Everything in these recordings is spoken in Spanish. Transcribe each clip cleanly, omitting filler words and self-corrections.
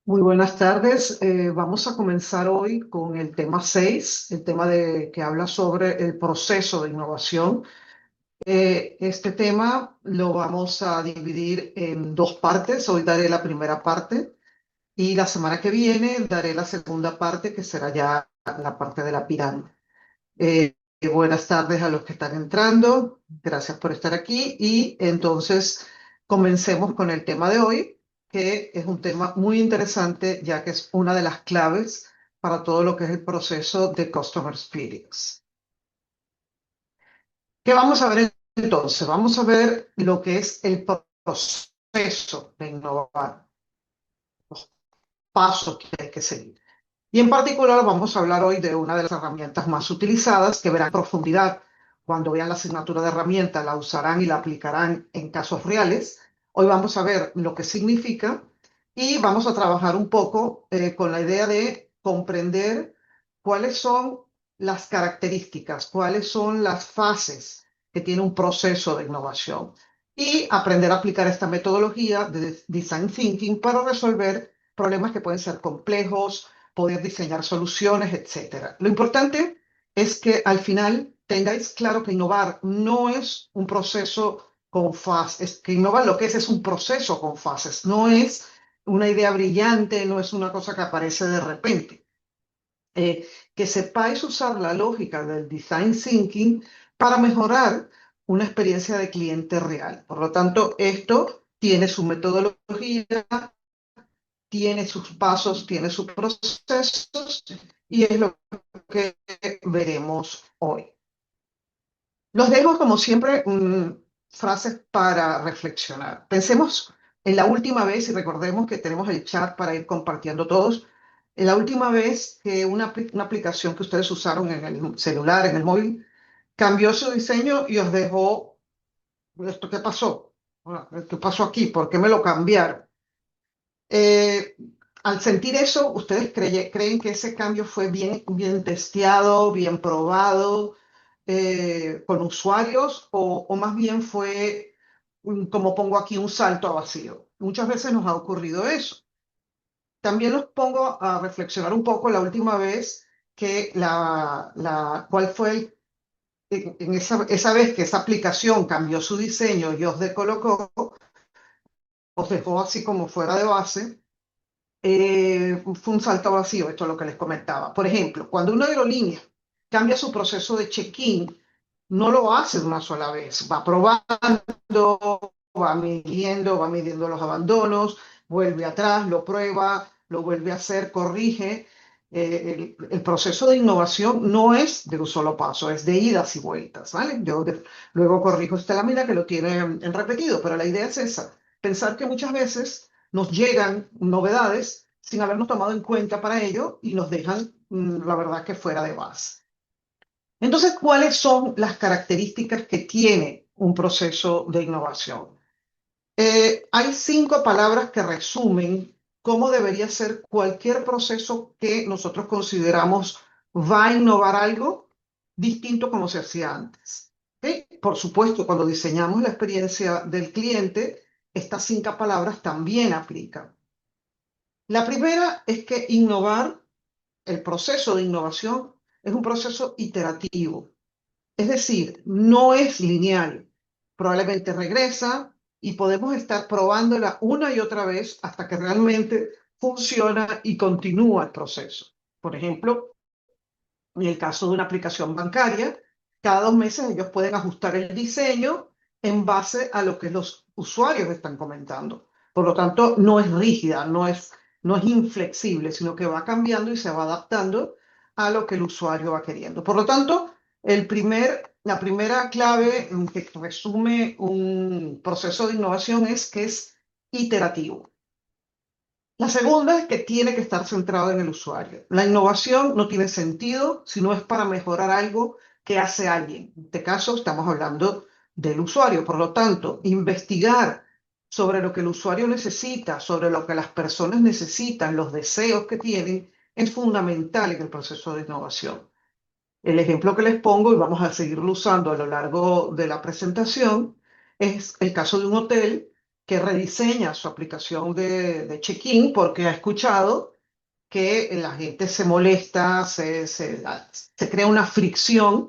Muy buenas tardes. Vamos a comenzar hoy con el tema 6, el tema que habla sobre el proceso de innovación. Este tema lo vamos a dividir en dos partes. Hoy daré la primera parte y la semana que viene daré la segunda parte, que será ya la parte de la pirámide. Buenas tardes a los que están entrando. Gracias por estar aquí. Y entonces comencemos con el tema de hoy, que es un tema muy interesante, ya que es una de las claves para todo lo que es el proceso de Customer Experience. ¿Qué vamos a ver entonces? Vamos a ver lo que es el proceso de innovar, los pasos que hay que seguir. Y en particular vamos a hablar hoy de una de las herramientas más utilizadas que verán en profundidad cuando vean la asignatura de herramienta, la usarán y la aplicarán en casos reales. Hoy vamos a ver lo que significa y vamos a trabajar un poco con la idea de comprender cuáles son las características, cuáles son las fases que tiene un proceso de innovación y aprender a aplicar esta metodología de Design Thinking para resolver problemas que pueden ser complejos, poder diseñar soluciones, etcétera. Lo importante es que al final tengáis claro que innovar no es un proceso con fases, es que innovar lo que es un proceso con fases, no es una idea brillante, no es una cosa que aparece de repente. Que sepáis usar la lógica del design thinking para mejorar una experiencia de cliente real. Por lo tanto, esto tiene su metodología, tiene sus pasos, tiene sus procesos y es lo que veremos hoy. Los dejo, como siempre, frases para reflexionar. Pensemos en la última vez y recordemos que tenemos el chat para ir compartiendo todos. En la última vez que una aplicación que ustedes usaron en el celular, en el móvil, cambió su diseño y os dejó, ¿esto qué pasó? Bueno, ¿qué pasó aquí? ¿Por qué me lo cambiaron? Eh, Al sentir eso, ¿ustedes creen que ese cambio fue bien testeado, bien probado con usuarios o más bien fue, como pongo aquí, un salto a vacío? Muchas veces nos ha ocurrido eso. También los pongo a reflexionar un poco la última vez que cuál fue en esa vez que esa aplicación cambió su diseño y os descolocó, os dejó así como fuera de base. Fue un salto vacío, esto es lo que les comentaba. Por ejemplo, cuando una aerolínea cambia su proceso de check-in, no lo hace de una sola vez, va probando, va midiendo los abandonos, vuelve atrás, lo prueba, lo vuelve a hacer, corrige. El proceso de innovación no es de un solo paso, es de idas y vueltas, ¿vale? Luego corrijo esta lámina que lo tiene en repetido, pero la idea es esa, pensar que muchas veces nos llegan novedades sin habernos tomado en cuenta para ello y nos dejan, la verdad, que fuera de base. Entonces, ¿cuáles son las características que tiene un proceso de innovación? Hay 5 palabras que resumen cómo debería ser cualquier proceso que nosotros consideramos va a innovar algo distinto como se hacía antes. ¿Ok? Por supuesto, cuando diseñamos la experiencia del cliente, estas 5 palabras también aplican. La primera es que innovar, el proceso de innovación, es un proceso iterativo. Es decir, no es lineal. Probablemente regresa y podemos estar probándola una y otra vez hasta que realmente funciona y continúa el proceso. Por ejemplo, en el caso de una aplicación bancaria, cada 2 meses ellos pueden ajustar el diseño en base a lo que los usuarios están comentando. Por lo tanto, no es rígida, no es inflexible, sino que va cambiando y se va adaptando a lo que el usuario va queriendo. Por lo tanto, la primera clave que resume un proceso de innovación es que es iterativo. La segunda es que tiene que estar centrado en el usuario. La innovación no tiene sentido si no es para mejorar algo que hace alguien. En este caso estamos hablando del usuario. Por lo tanto, investigar sobre lo que el usuario necesita, sobre lo que las personas necesitan, los deseos que tienen, es fundamental en el proceso de innovación. El ejemplo que les pongo, y vamos a seguirlo usando a lo largo de la presentación, es el caso de un hotel. que rediseña su aplicación de check-in porque ha escuchado que la gente se molesta, se crea una fricción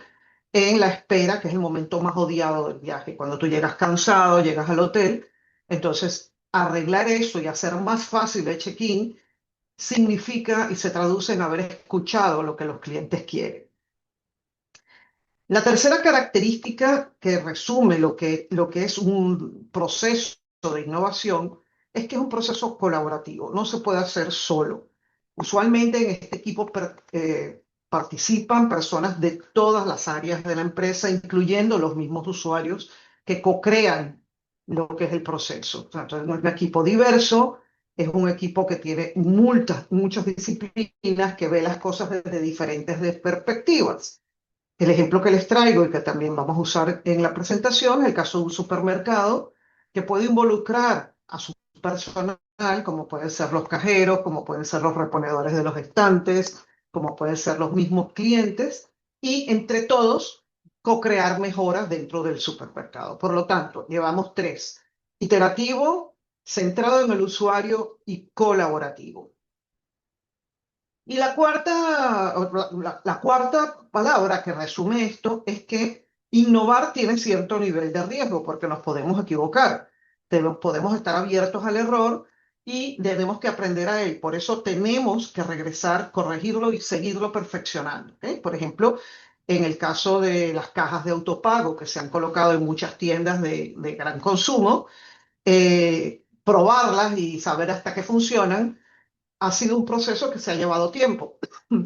en la espera, que es el momento más odiado del viaje. Cuando tú llegas cansado, llegas al hotel, entonces arreglar eso y hacer más fácil el check-in significa y se traduce en haber escuchado lo que los clientes quieren. La tercera característica que resume lo que es un proceso de innovación es que es un proceso colaborativo, no se puede hacer solo. Usualmente en este equipo participan personas de todas las áreas de la empresa, incluyendo los mismos usuarios que co-crean lo que es el proceso. O sea, entonces, no es un equipo diverso, es un equipo que tiene muchas disciplinas, que ve las cosas desde diferentes perspectivas. El ejemplo que les traigo y que también vamos a usar en la presentación es el caso de un supermercado que puede involucrar a su personal, como pueden ser los cajeros, como pueden ser los reponedores de los estantes, como pueden ser los mismos clientes, y entre todos co-crear mejoras dentro del supermercado. Por lo tanto, llevamos tres: iterativo, centrado en el usuario y colaborativo. Y la cuarta palabra que resume esto es que innovar tiene cierto nivel de riesgo porque nos podemos equivocar, podemos estar abiertos al error y tenemos que aprender a él. Por eso tenemos que regresar, corregirlo y seguirlo perfeccionando. ¿Ok? Por ejemplo, en el caso de las cajas de autopago que se han colocado en muchas tiendas de gran consumo, probarlas y saber hasta qué funcionan ha sido un proceso que se ha llevado tiempo.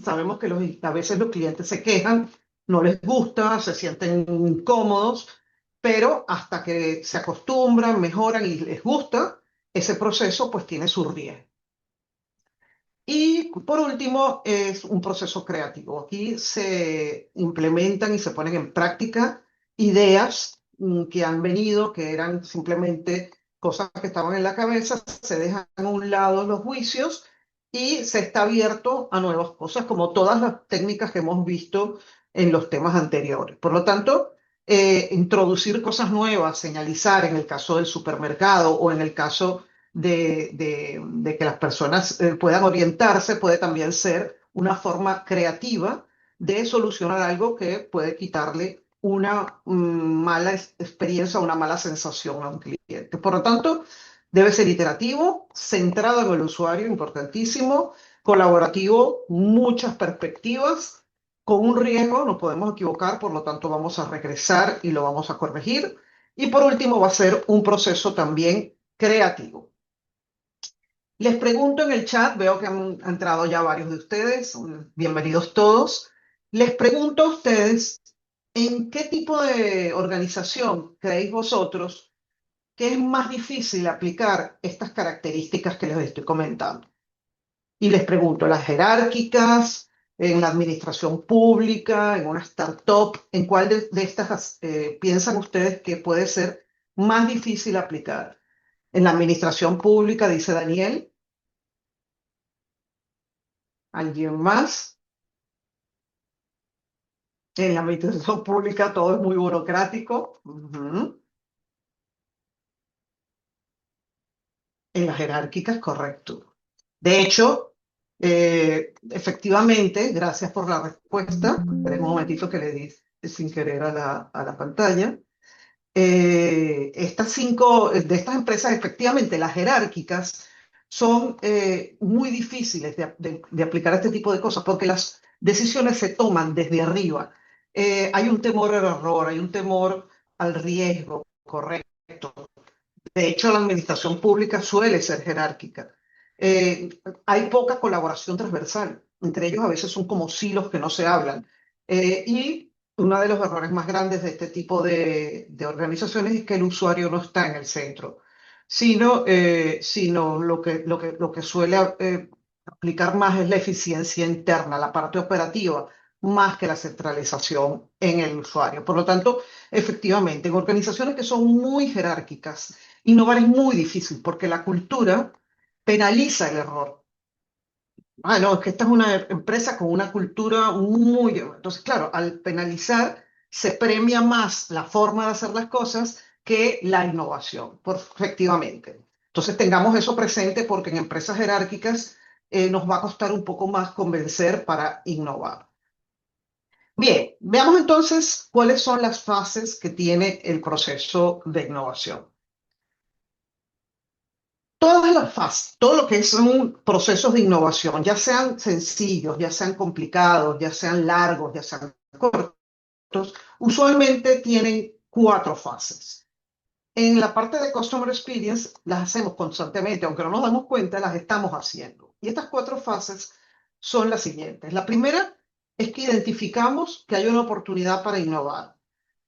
Sabemos que a veces los clientes se quejan, no les gusta, se sienten incómodos, pero hasta que se acostumbran, mejoran y les gusta, ese proceso pues tiene su riesgo. Y por último, es un proceso creativo. Aquí se implementan y se ponen en práctica ideas que han venido, que eran simplemente cosas que estaban en la cabeza, se dejan a un lado los juicios y se está abierto a nuevas cosas, como todas las técnicas que hemos visto en los temas anteriores. Por lo tanto, introducir cosas nuevas, señalizar en el caso del supermercado o en el caso de que las personas puedan orientarse, puede también ser una forma creativa de solucionar algo que puede quitarle una mala experiencia, una mala sensación a un cliente. Por lo tanto, debe ser iterativo, centrado en el usuario, importantísimo, colaborativo, muchas perspectivas, con un riesgo, no podemos equivocar, por lo tanto vamos a regresar y lo vamos a corregir. Y por último, va a ser un proceso también creativo. Les pregunto en el chat, veo que han entrado ya varios de ustedes, bienvenidos todos. Les pregunto a ustedes, ¿en qué tipo de organización creéis vosotros que es más difícil aplicar estas características que les estoy comentando? Y les pregunto, ¿las jerárquicas, en la administración pública, en una startup, en cuál de estas piensan ustedes que puede ser más difícil aplicar? En la administración pública, dice Daniel. ¿Alguien más? En la administración pública todo es muy burocrático. Ujú. En las jerárquicas, correcto. De hecho, efectivamente, gracias por la respuesta. Esperen un momentito que le di sin querer a la pantalla. De estas empresas, efectivamente, las jerárquicas son muy difíciles de aplicar este tipo de cosas porque las decisiones se toman desde arriba. Hay un temor al error, hay un temor al riesgo, correcto. De hecho, la administración pública suele ser jerárquica. Eh, Hay poca colaboración transversal. Entre ellos a veces son como silos que no se hablan. Y uno de los errores más grandes de este tipo de organizaciones es que el usuario no está en el centro, sino lo que suele aplicar más es la eficiencia interna, la parte operativa, más que la centralización en el usuario. Por lo tanto, efectivamente, en organizaciones que son muy jerárquicas, innovar es muy difícil porque la cultura penaliza el error. Ah, no, es que esta es una empresa con una cultura muy... Entonces, claro, al penalizar se premia más la forma de hacer las cosas que la innovación, efectivamente. Entonces tengamos eso presente porque en empresas jerárquicas nos va a costar un poco más convencer para innovar. Bien, veamos entonces cuáles son las fases que tiene el proceso de innovación. Todas las fases, todo lo que son procesos de innovación, ya sean sencillos, ya sean complicados, ya sean largos, ya sean cortos, usualmente tienen cuatro fases. En la parte de Customer Experience las hacemos constantemente, aunque no nos damos cuenta, las estamos haciendo. Y estas cuatro fases son las siguientes. La primera es que identificamos que hay una oportunidad para innovar.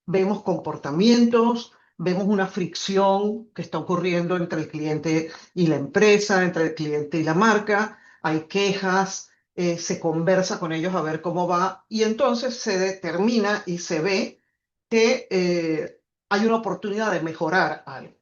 Vemos comportamientos, vemos una fricción que está ocurriendo entre el cliente y la empresa, entre el cliente y la marca, hay quejas, se conversa con ellos a ver cómo va y entonces se determina y se ve que hay una oportunidad de mejorar algo.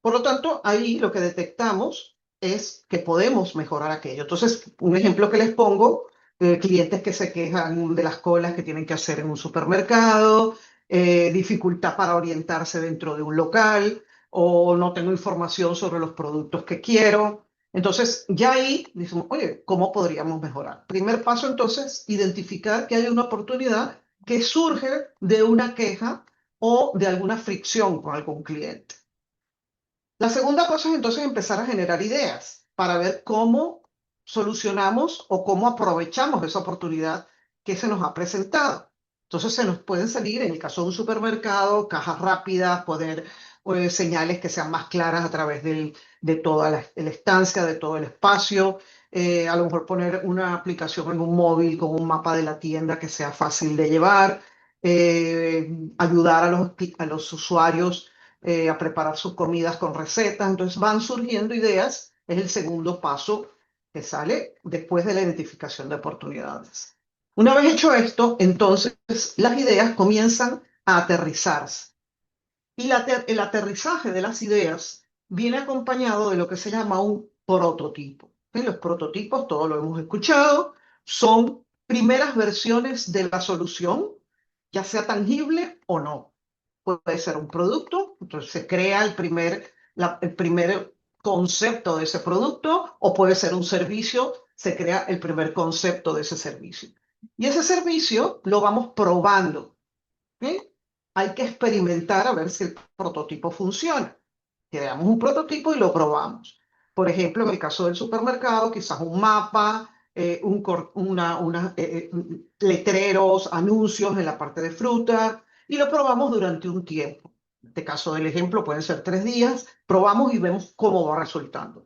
Por lo tanto, ahí lo que detectamos es que podemos mejorar aquello. Entonces, un ejemplo que les pongo, clientes que se quejan de las colas que tienen que hacer en un supermercado, dificultad para orientarse dentro de un local o no tengo información sobre los productos que quiero. Entonces, ya ahí decimos, oye, ¿cómo podríamos mejorar? Primer paso, entonces, identificar que hay una oportunidad que surge de una queja o de alguna fricción con algún cliente. La segunda cosa es entonces empezar a generar ideas para ver cómo solucionamos o cómo aprovechamos esa oportunidad que se nos ha presentado. Entonces se nos pueden salir, en el caso de un supermercado, cajas rápidas, poner señales que sean más claras a través de toda la estancia, de todo el espacio. A lo mejor poner una aplicación en un móvil con un mapa de la tienda que sea fácil de llevar. Ayudar a los usuarios a preparar sus comidas con recetas. Entonces van surgiendo ideas, es el segundo paso que sale después de la identificación de oportunidades. Una vez hecho esto, entonces las ideas comienzan a aterrizarse. Y el aterrizaje de las ideas viene acompañado de lo que se llama un prototipo. Los prototipos, todos lo hemos escuchado, son primeras versiones de la solución, ya sea tangible o no. Puede ser un producto, entonces se crea el primer concepto de ese producto, o puede ser un servicio, se crea el primer concepto de ese servicio. Y ese servicio lo vamos probando. ¿Sí? Hay que experimentar a ver si el prototipo funciona. Creamos un prototipo y lo probamos. Por ejemplo, en el caso del supermercado, quizás un mapa, letreros, anuncios en la parte de fruta, y lo probamos durante un tiempo. En este caso del ejemplo pueden ser 3 días, probamos y vemos cómo va resultando.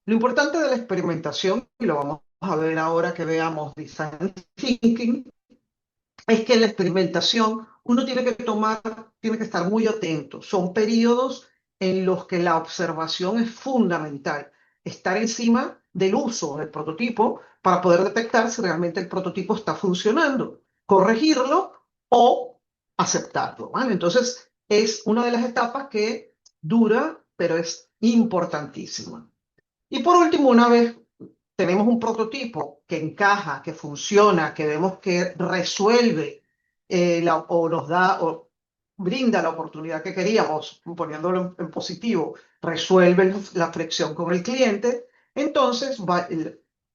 Lo importante de la experimentación, y lo vamos a ver ahora que veamos Design Thinking, es que en la experimentación uno tiene que estar muy atento. Son periodos en los que la observación es fundamental. Estar encima del uso del prototipo para poder detectar si realmente el prototipo está funcionando, corregirlo o aceptarlo, ¿vale? Entonces, es una de las etapas que dura, pero es importantísima. Y por último, una vez tenemos un prototipo que encaja, que funciona, que vemos que resuelve o nos da o brinda la oportunidad que queríamos, poniéndolo en positivo, resuelve la fricción con el cliente, entonces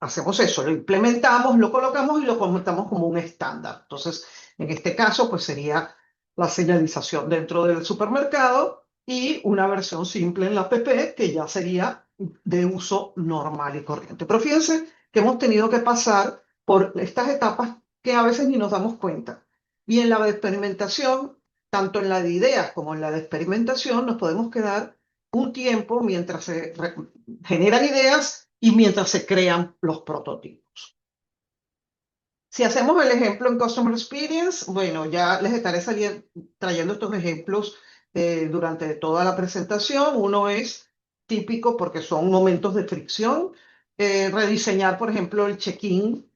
hacemos eso, lo implementamos, lo colocamos y lo convertamos como un estándar. Entonces, en este caso, pues sería la señalización dentro del supermercado y una versión simple en la app que ya sería de uso normal y corriente. Pero fíjense que hemos tenido que pasar por estas etapas que a veces ni nos damos cuenta. Y en la de experimentación, tanto en la de ideas como en la de experimentación, nos podemos quedar un tiempo mientras se generan ideas y mientras se crean los prototipos. Si hacemos el ejemplo en Customer Experience, bueno, ya les estaré trayendo estos ejemplos durante toda la presentación. Uno es típico porque son momentos de fricción. Rediseñar, por ejemplo, el check-in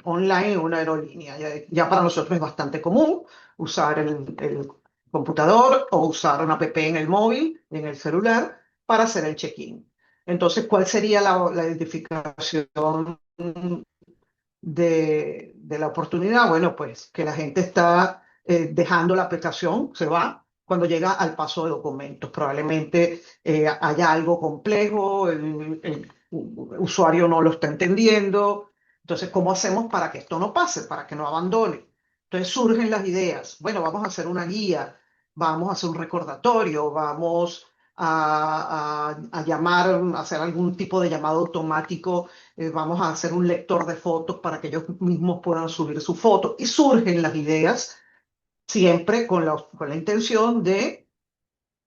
online en una aerolínea. Ya para nosotros es bastante común usar el computador o usar una app en el móvil, en el celular, para hacer el check-in. Entonces, ¿cuál sería la identificación de la oportunidad? Bueno, pues que la gente está dejando la aplicación, se va. cuando llega al paso de documentos. Probablemente haya algo complejo, el usuario no lo está entendiendo. Entonces, ¿cómo hacemos para que esto no pase, para que no abandone? Entonces surgen las ideas. Bueno, vamos a hacer una guía, vamos a hacer un recordatorio, vamos a llamar, a hacer algún tipo de llamado automático, vamos a hacer un lector de fotos para que ellos mismos puedan subir su foto. Y surgen las ideas siempre con la intención de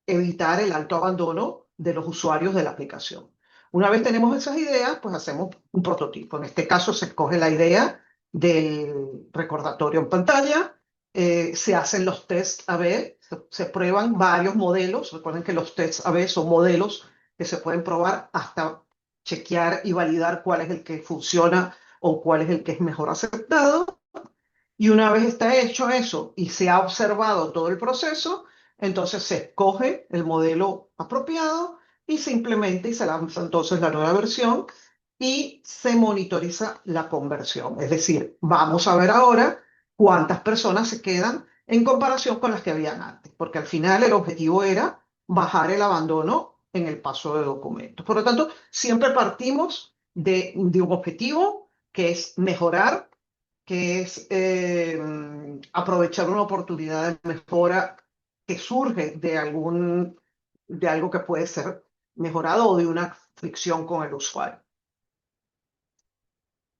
evitar el alto abandono de los usuarios de la aplicación. Una vez tenemos esas ideas, pues hacemos un prototipo. En este caso se escoge la idea del recordatorio en pantalla, se hacen los tests A/B, se prueban varios modelos. Recuerden que los tests A/B son modelos que se pueden probar hasta chequear y validar cuál es el que funciona o cuál es el que es mejor aceptado. Y una vez está hecho eso y se ha observado todo el proceso, entonces se escoge el modelo apropiado y se implementa y se lanza entonces la nueva versión y se monitoriza la conversión. Es decir, vamos a ver ahora cuántas personas se quedan en comparación con las que habían antes, porque al final el objetivo era bajar el abandono en el paso de documentos. Por lo tanto, siempre partimos de un objetivo que es mejorar, que es aprovechar una oportunidad de mejora que surge de algo que puede ser mejorado o de una fricción con el usuario.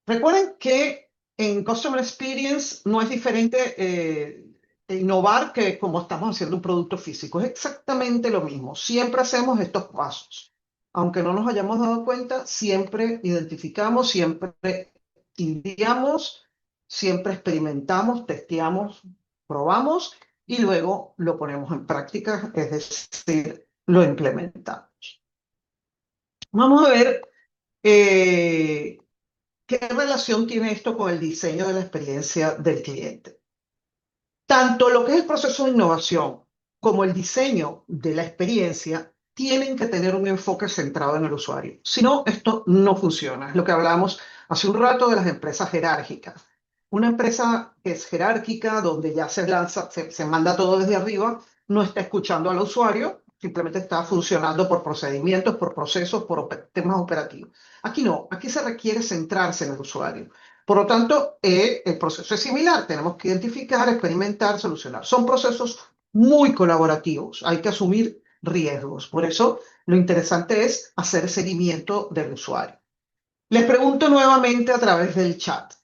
Recuerden que en Customer Experience no es diferente innovar que como estamos haciendo un producto físico. Es exactamente lo mismo. Siempre hacemos estos pasos. Aunque no nos hayamos dado cuenta, siempre identificamos, siempre ideamos, siempre experimentamos, testeamos, probamos y luego lo ponemos en práctica, es decir, lo implementamos. Vamos a ver eh, ¿qué relación tiene esto con el diseño de la experiencia del cliente? Tanto lo que es el proceso de innovación como el diseño de la experiencia tienen que tener un enfoque centrado en el usuario. Si no, esto no funciona. Es lo que hablábamos hace un rato de las empresas jerárquicas. Una empresa que es jerárquica, donde ya se lanza, se manda todo desde arriba, no está escuchando al usuario, simplemente está funcionando por procedimientos, por procesos, por temas operativos. Aquí no, aquí se requiere centrarse en el usuario. Por lo tanto, el proceso es similar. Tenemos que identificar, experimentar, solucionar. Son procesos muy colaborativos. Hay que asumir riesgos. Por eso, lo interesante es hacer seguimiento del usuario. Les pregunto nuevamente a través del chat.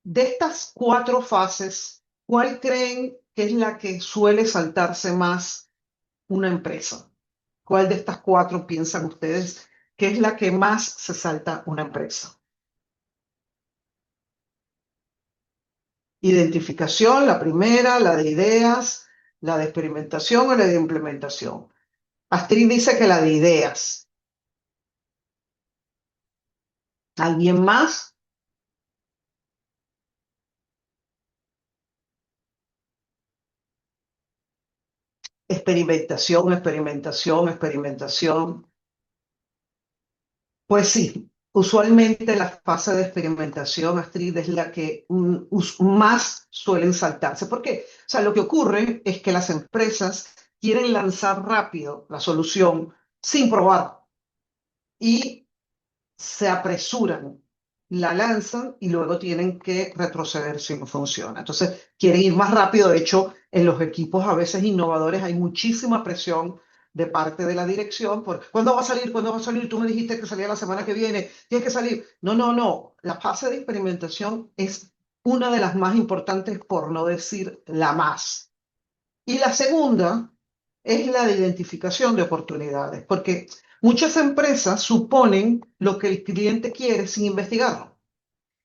De estas cuatro fases, ¿cuál creen que es la que suele saltarse más una empresa? ¿Cuál de estas cuatro piensan ustedes que es la que más se salta una empresa? Identificación, la primera, la de ideas, la de experimentación o la de implementación. Astrid dice que la de ideas. ¿Alguien más? Experimentación, experimentación, experimentación. Pues sí, usualmente la fase de experimentación, Astrid, es la que más suelen saltarse. ¿Por qué? O sea, lo que ocurre es que las empresas quieren lanzar rápido la solución sin probar y se apresuran, la lanzan y luego tienen que retroceder si no funciona. Entonces, quieren ir más rápido. De hecho, en los equipos a veces innovadores hay muchísima presión de parte de la dirección por ¿cuándo va a salir? ¿Cuándo va a salir? Tú me dijiste que salía la semana que viene, tienes que salir. No, no, no. La fase de experimentación es una de las más importantes, por no decir la más. Y la segunda es la de identificación de oportunidades, porque muchas empresas suponen lo que el cliente quiere sin investigarlo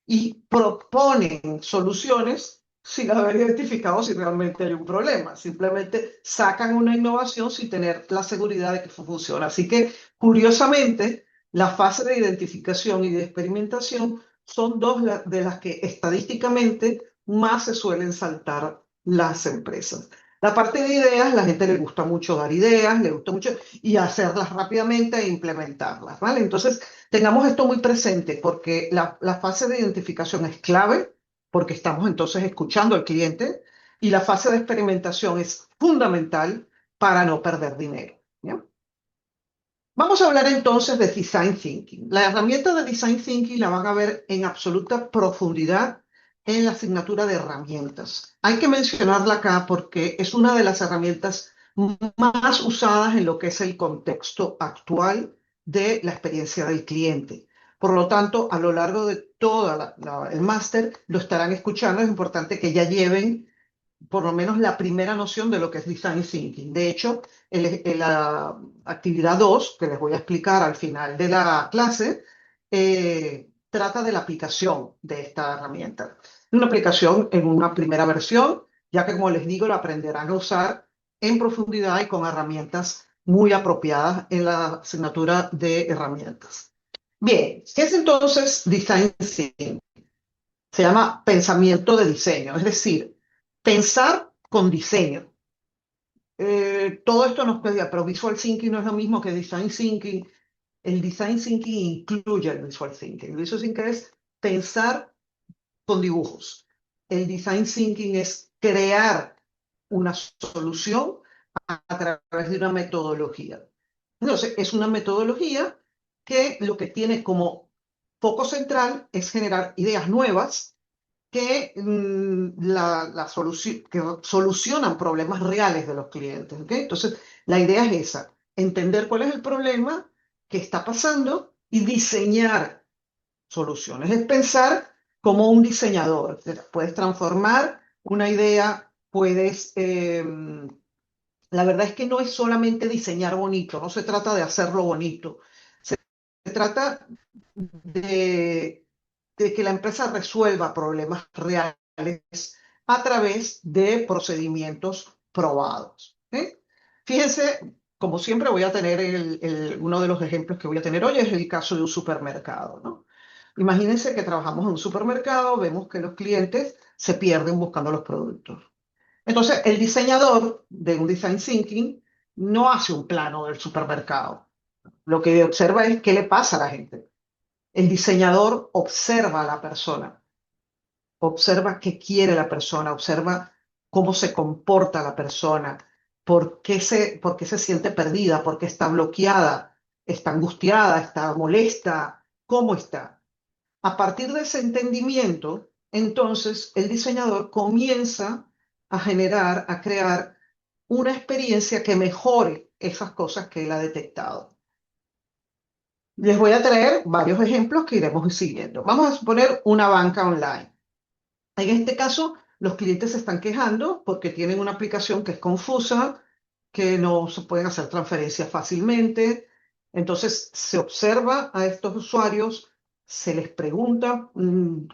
y proponen soluciones sin haber identificado si realmente hay un problema. Simplemente sacan una innovación sin tener la seguridad de que funciona. Así que, curiosamente, la fase de identificación y de experimentación son dos de las que estadísticamente más se suelen saltar las empresas. La parte de ideas, la gente le gusta mucho dar ideas, le gusta mucho y hacerlas rápidamente e implementarlas, ¿vale? Entonces, tengamos esto muy presente porque la fase de identificación es clave, porque estamos entonces escuchando al cliente, y la fase de experimentación es fundamental para no perder dinero. ¿Ya? Vamos a hablar entonces de Design Thinking. La herramienta de Design Thinking la van a ver en absoluta profundidad en la asignatura de herramientas. Hay que mencionarla acá porque es una de las herramientas más usadas en lo que es el contexto actual de la experiencia del cliente. Por lo tanto, a lo largo de todo el máster lo estarán escuchando. Es importante que ya lleven por lo menos la primera noción de lo que es Design Thinking. De hecho, la actividad 2 que les voy a explicar al final de la clase, trata de la aplicación de esta herramienta. Una aplicación en una primera versión, ya que como les digo, la aprenderán a usar en profundidad y con herramientas muy apropiadas en la asignatura de herramientas. Bien, ¿qué es entonces Design Thinking? Se llama pensamiento de diseño, es decir, pensar con diseño. Todo esto nos pedía, pero Visual Thinking no es lo mismo que Design Thinking. El Design Thinking incluye el Visual Thinking. El Visual Thinking es pensar con dibujos. El Design Thinking es crear una solución a través de una metodología. Entonces, es una metodología que lo que tiene como foco central es generar ideas nuevas que, que solucionan problemas reales de los clientes. ¿Ok? Entonces, la idea es esa, entender cuál es el problema que está pasando y diseñar soluciones. Es pensar como un diseñador. Puedes transformar una idea, la verdad es que no es solamente diseñar bonito, no se trata de hacerlo bonito. Se trata de, de que la empresa resuelva problemas reales a través de procedimientos probados. ¿Eh? Fíjense, como siempre voy a tener uno de los ejemplos que voy a tener hoy es el caso de un supermercado, ¿no? Imagínense que trabajamos en un supermercado, vemos que los clientes se pierden buscando los productos. Entonces, el diseñador de un design thinking no hace un plano del supermercado. Lo que observa es qué le pasa a la gente. El diseñador observa a la persona, observa qué quiere la persona, observa cómo se comporta la persona, por qué se siente perdida, por qué está bloqueada, está angustiada, está molesta, cómo está. A partir de ese entendimiento, entonces el diseñador comienza a generar, a crear una experiencia que mejore esas cosas que él ha detectado. Les voy a traer varios ejemplos que iremos siguiendo. Vamos a suponer una banca online. En este caso, los clientes se están quejando porque tienen una aplicación que es confusa, que no se pueden hacer transferencias fácilmente. Entonces, se observa a estos usuarios, se les pregunta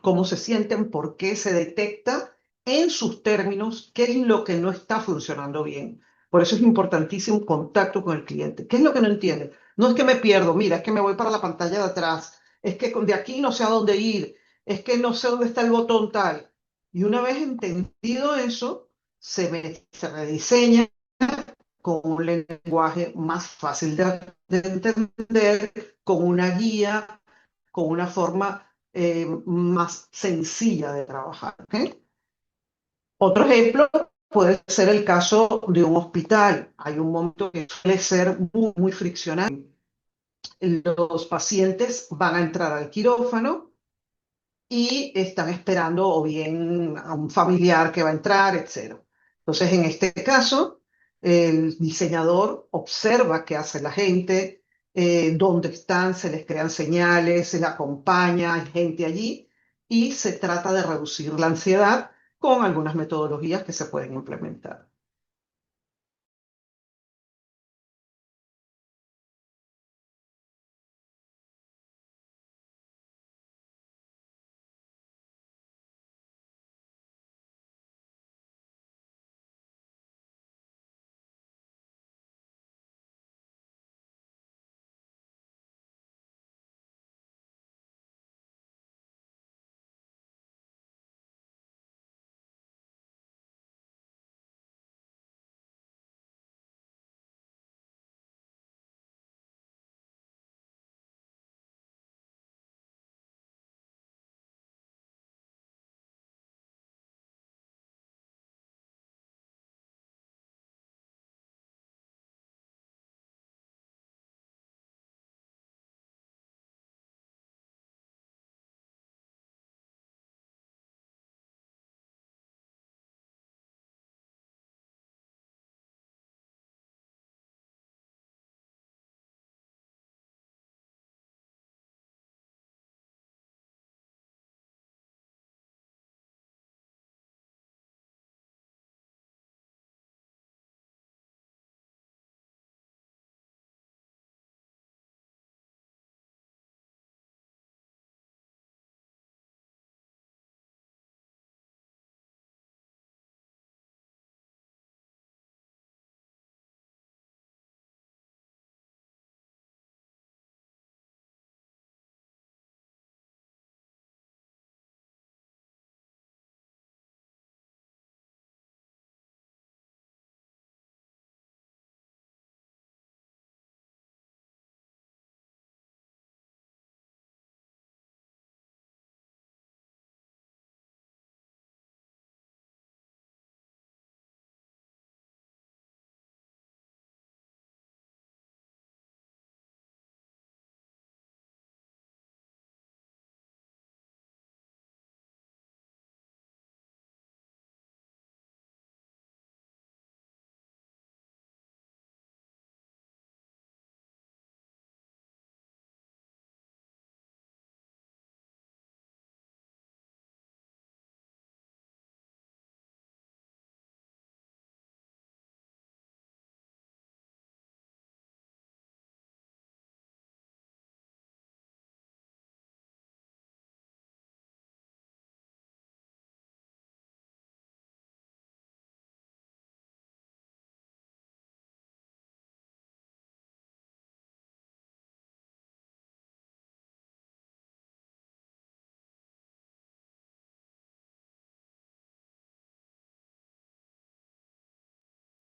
cómo se sienten, por qué se detecta en sus términos qué es lo que no está funcionando bien. Por eso es importantísimo contacto con el cliente. ¿Qué es lo que no entiende? No es que me pierdo, mira, es que me voy para la pantalla de atrás, es que de aquí no sé a dónde ir, es que no sé dónde está el botón tal. Y una vez entendido eso, se rediseña con un lenguaje más fácil de entender, con una guía, con una forma más sencilla de trabajar. ¿Ok? Otro ejemplo puede ser el caso de un hospital. Hay un momento que suele ser muy, muy friccional. Los pacientes van a entrar al quirófano y están esperando o bien a un familiar que va a entrar, etcétera. Entonces, en este caso, el diseñador observa qué hace la gente, dónde están, se les crean señales, se les acompaña, hay gente allí y se trata de reducir la ansiedad con algunas metodologías que se pueden implementar.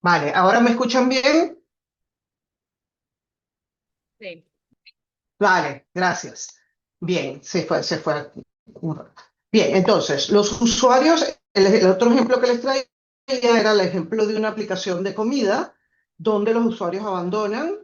Vale, ¿ahora me escuchan bien? Sí. Vale, gracias. Bien, se fue. Bien, entonces, los usuarios, el otro ejemplo que les traía era el ejemplo de una aplicación de comida donde los usuarios abandonan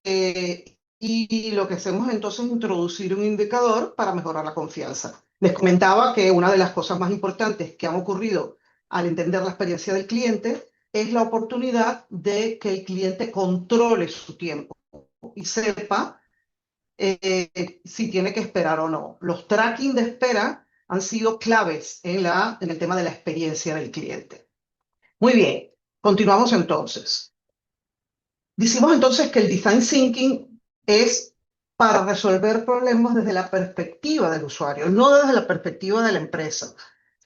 y lo que hacemos entonces es introducir un indicador para mejorar la confianza. Les comentaba que una de las cosas más importantes que han ocurrido al entender la experiencia del cliente es la oportunidad de que el cliente controle su tiempo y sepa si tiene que esperar o no. Los tracking de espera han sido claves en el tema de la experiencia del cliente. Muy bien, continuamos entonces. Decimos entonces que el design thinking es para resolver problemas desde la perspectiva del usuario, no desde la perspectiva de la empresa.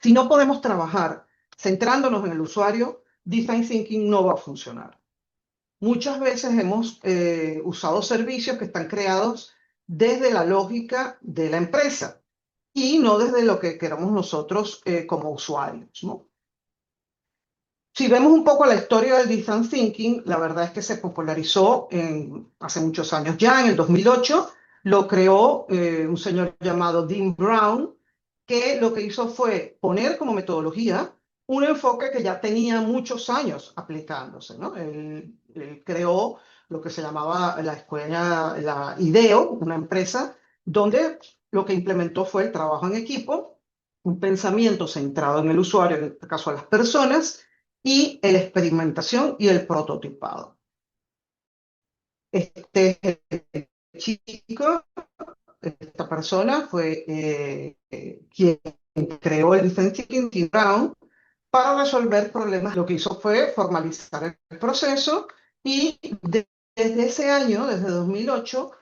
Si no podemos trabajar centrándonos en el usuario, design thinking no va a funcionar. Muchas veces hemos usado servicios que están creados desde la lógica de la empresa y no desde lo que queramos nosotros como usuarios, ¿no? Si vemos un poco la historia del Design Thinking, la verdad es que se popularizó hace muchos años ya, en el 2008, lo creó un señor llamado Dean Brown, que lo que hizo fue poner como metodología un enfoque que ya tenía muchos años aplicándose, ¿no? Él creó lo que se llamaba la escuela, la IDEO, una empresa, donde lo que implementó fue el trabajo en equipo, un pensamiento centrado en el usuario, en este caso a las personas, y la experimentación y el prototipado. Este chico, esta persona fue quien creó el Design Thinking Team Brown para resolver problemas. Lo que hizo fue formalizar el proceso y desde ese año, desde 2008,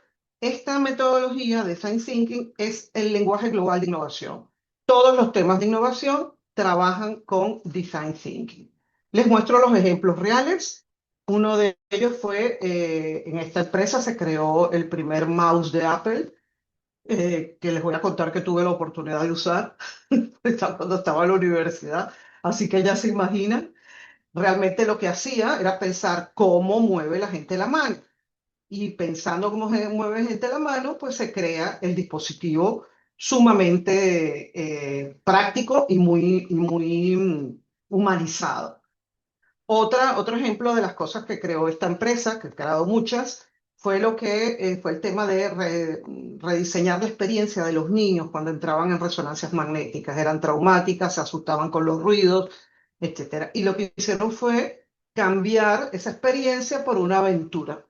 esta metodología de Design Thinking es el lenguaje global de innovación. Todos los temas de innovación trabajan con Design Thinking. Les muestro los ejemplos reales. Uno de ellos fue, en esta empresa se creó el primer mouse de Apple, que les voy a contar que tuve la oportunidad de usar cuando estaba en la universidad. Así que ya se imaginan, realmente lo que hacía era pensar cómo mueve la gente la mano. Y pensando cómo se mueve la gente la mano, pues se crea el dispositivo sumamente práctico y muy humanizado. Otro ejemplo de las cosas que creó esta empresa, que ha creado muchas, fue lo que fue el tema de rediseñar la experiencia de los niños cuando entraban en resonancias magnéticas. Eran traumáticas, se asustaban con los ruidos, etcétera. Y lo que hicieron fue cambiar esa experiencia por una aventura.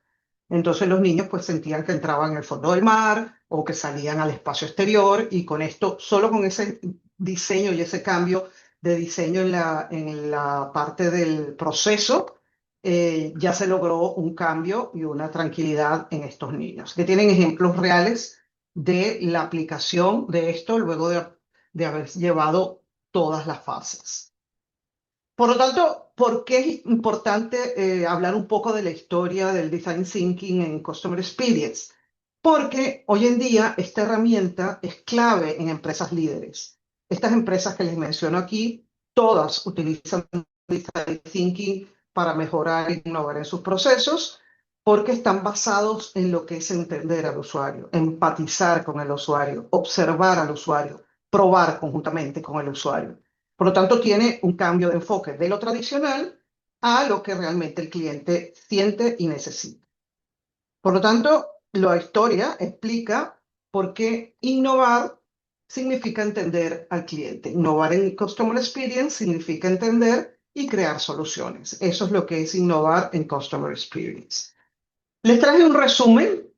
Entonces los niños pues sentían que entraban en el fondo del mar o que salían al espacio exterior y con esto, solo con ese diseño y ese cambio de diseño en la parte del proceso, ya se logró un cambio y una tranquilidad en estos niños, que tienen ejemplos reales de la aplicación de esto luego de haber llevado todas las fases. Por lo tanto, ¿por qué es importante hablar un poco de la historia del design thinking en Customer Experience? Porque hoy en día esta herramienta es clave en empresas líderes. Estas empresas que les menciono aquí, todas utilizan design thinking para mejorar e innovar en sus procesos, porque están basados en lo que es entender al usuario, empatizar con el usuario, observar al usuario, probar conjuntamente con el usuario. Por lo tanto, tiene un cambio de enfoque de lo tradicional a lo que realmente el cliente siente y necesita. Por lo tanto, la historia explica por qué innovar significa entender al cliente. Innovar en Customer Experience significa entender y crear soluciones. Eso es lo que es innovar en Customer Experience. Les traje un resumen,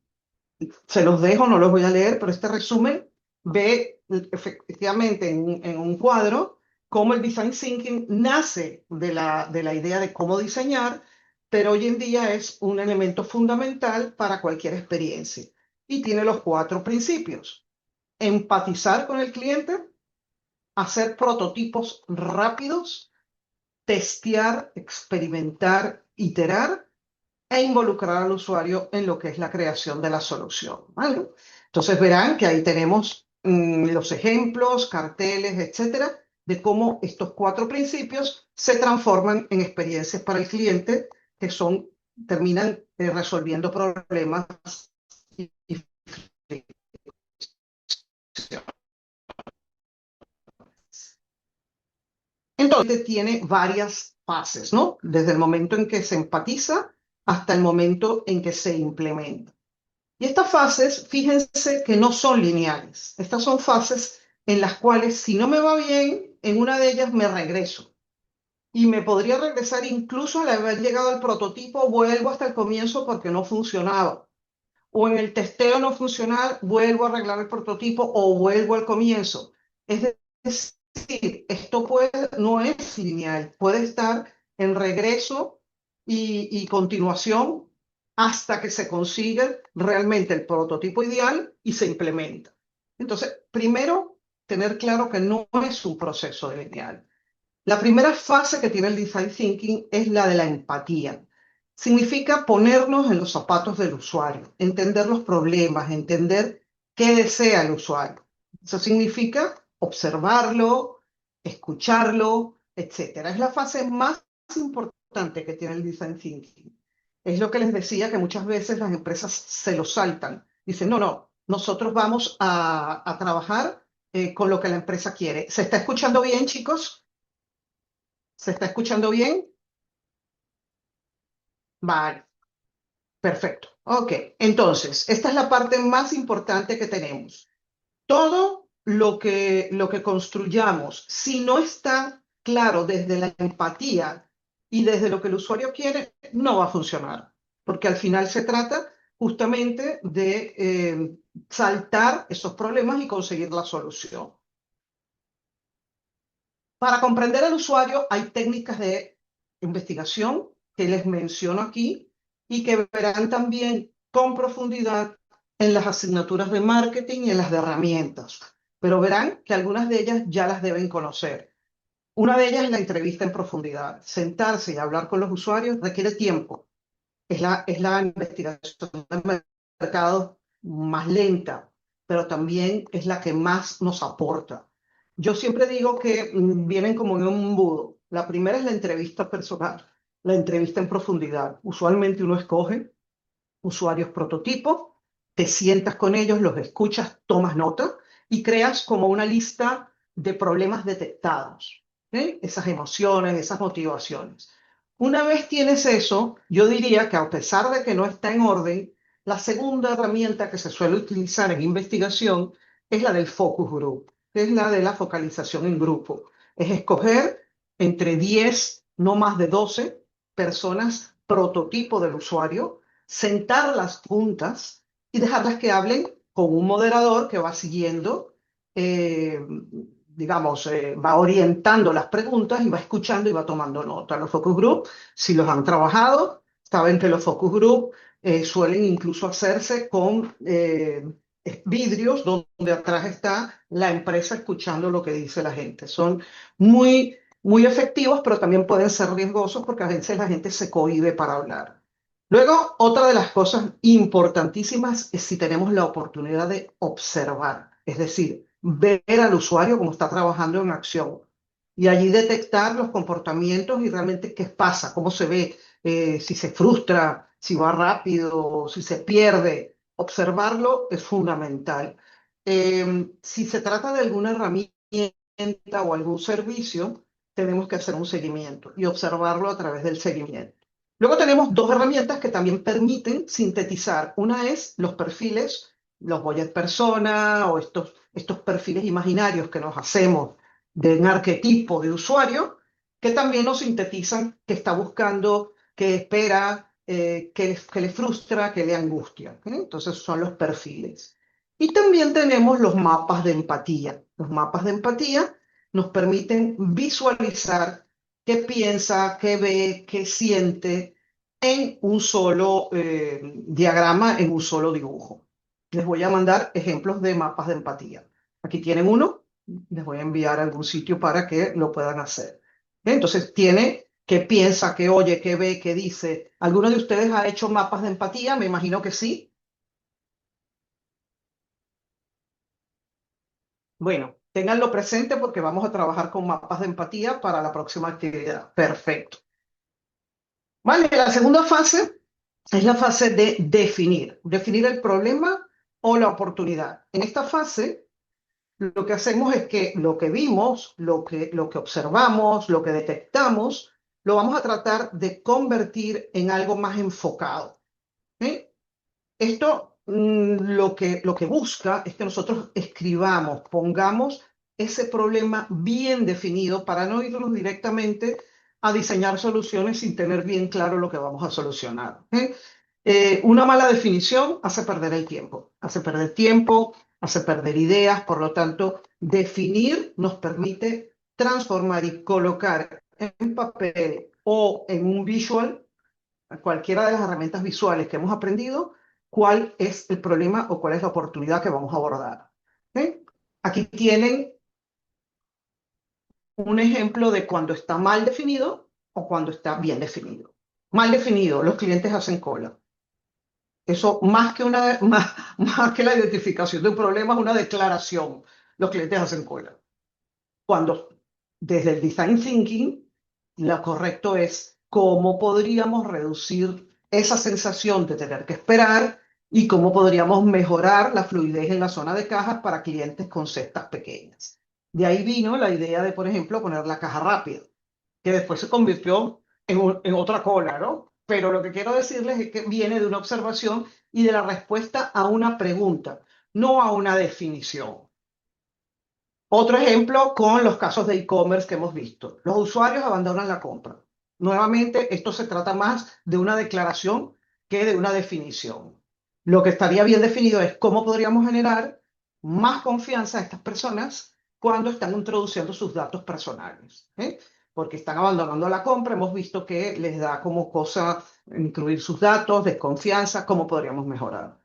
se los dejo, no los voy a leer, pero este resumen ve efectivamente en un cuadro cómo el design thinking nace de la idea de cómo diseñar, pero hoy en día es un elemento fundamental para cualquier experiencia. Y tiene los cuatro principios: empatizar con el cliente, hacer prototipos rápidos, testear, experimentar, iterar e involucrar al usuario en lo que es la creación de la solución, ¿vale? Entonces verán que ahí tenemos los ejemplos, carteles, etcétera, de cómo estos cuatro principios se transforman en experiencias para el cliente que terminan resolviendo problemas y fricciones. Entonces tiene varias fases, ¿no? Desde el momento en que se empatiza hasta el momento en que se implementa. Y estas fases, fíjense que no son lineales. Estas son fases en las cuales si no me va bien, en una de ellas me regreso. Y me podría regresar incluso al haber llegado al prototipo, vuelvo hasta el comienzo porque no funcionaba. O en el testeo no funcionar, vuelvo a arreglar el prototipo o vuelvo al comienzo. Es decir, esto no es lineal, puede estar en regreso y continuación hasta que se consiga realmente el prototipo ideal y se implementa. Entonces, primero, tener claro que no es un proceso lineal. La primera fase que tiene el design thinking es la de la empatía. Significa ponernos en los zapatos del usuario, entender los problemas, entender qué desea el usuario. Eso significa observarlo, escucharlo, etcétera. Es la fase más importante que tiene el design thinking. Es lo que les decía que muchas veces las empresas se lo saltan. Dicen, no, no, nosotros vamos a trabajar con lo que la empresa quiere. ¿Se está escuchando bien, chicos? ¿Se está escuchando bien? Vale, perfecto. Ok, entonces, esta es la parte más importante que tenemos. Todo lo que construyamos, si no está claro desde la empatía y desde lo que el usuario quiere, no va a funcionar, porque al final se trata justamente de saltar esos problemas y conseguir la solución. Para comprender al usuario hay técnicas de investigación que les menciono aquí y que verán también con profundidad en las asignaturas de marketing y en las de herramientas. Pero verán que algunas de ellas ya las deben conocer. Una de ellas es la entrevista en profundidad. Sentarse y hablar con los usuarios requiere tiempo. Es la investigación de mercado más lenta, pero también es la que más nos aporta. Yo siempre digo que vienen como en un embudo. La primera es la entrevista personal, la entrevista en profundidad. Usualmente uno escoge usuarios prototipo, te sientas con ellos, los escuchas, tomas nota y creas como una lista de problemas detectados, ¿sí? Esas emociones, esas motivaciones. Una vez tienes eso, yo diría que a pesar de que no está en orden, la segunda herramienta que se suele utilizar en investigación es la del focus group, que es la de la focalización en grupo. Es escoger entre 10, no más de 12 personas prototipo del usuario, sentarlas juntas y dejarlas que hablen con un moderador que va siguiendo, eh, digamos, va orientando las preguntas y va escuchando y va tomando nota. Los focus group, si los han trabajado, saben que los focus group suelen incluso hacerse con vidrios donde atrás está la empresa escuchando lo que dice la gente. Son muy, muy efectivos, pero también pueden ser riesgosos porque a veces la gente se cohíbe para hablar. Luego, otra de las cosas importantísimas es si tenemos la oportunidad de observar, es decir, ver al usuario cómo está trabajando en acción y allí detectar los comportamientos y realmente qué pasa, cómo se ve, si se frustra, si va rápido, si se pierde. Observarlo es fundamental. Si se trata de alguna herramienta o algún servicio, tenemos que hacer un seguimiento y observarlo a través del seguimiento. Luego tenemos dos herramientas que también permiten sintetizar. Una es los perfiles, los bullet persona o estos perfiles imaginarios que nos hacemos de un arquetipo de usuario, que también nos sintetizan qué está buscando, qué espera, qué le frustra, qué le angustia. ¿Eh? Entonces son los perfiles. Y también tenemos los mapas de empatía. Los mapas de empatía nos permiten visualizar qué piensa, qué ve, qué siente en un solo diagrama, en un solo dibujo. Les voy a mandar ejemplos de mapas de empatía. Aquí tienen uno, les voy a enviar a algún sitio para que lo puedan hacer. Entonces tiene qué piensa, qué oye, qué ve, qué dice. ¿Alguno de ustedes ha hecho mapas de empatía? Me imagino que sí. Bueno, Ténganlo presente porque vamos a trabajar con mapas de empatía para la próxima actividad. Perfecto. Vale, la segunda fase es la fase de definir el problema o la oportunidad. En esta fase, lo que hacemos es que lo que vimos, lo que observamos, lo que detectamos, lo vamos a tratar de convertir en algo más enfocado. ¿Sí? Esto lo que busca es que nosotros escribamos, pongamos ese problema bien definido para no irnos directamente a diseñar soluciones sin tener bien claro lo que vamos a solucionar. Una mala definición hace perder tiempo, hace perder ideas, por lo tanto, definir nos permite transformar y colocar en papel o en un visual cualquiera de las herramientas visuales que hemos aprendido, cuál es el problema o cuál es la oportunidad que vamos a abordar. ¿Sí? Aquí tienen un ejemplo de cuando está mal definido o cuando está bien definido. Mal definido, los clientes hacen cola. Eso más que la identificación de un problema es una declaración. Los clientes hacen cola. Cuando desde el design thinking, lo correcto es cómo podríamos reducir esa sensación de tener que esperar y cómo podríamos mejorar la fluidez en la zona de cajas para clientes con cestas pequeñas. De ahí vino la idea de, por ejemplo, poner la caja rápida, que después se convirtió en otra cola, ¿no? Pero lo que quiero decirles es que viene de una observación y de la respuesta a una pregunta, no a una definición. Otro ejemplo con los casos de e-commerce que hemos visto. Los usuarios abandonan la compra. Nuevamente, esto se trata más de una declaración que de una definición. Lo que estaría bien definido es cómo podríamos generar más confianza a estas personas cuando están introduciendo sus datos personales. Porque están abandonando la compra, hemos visto que les da como cosa incluir sus datos, desconfianza, cómo podríamos mejorar.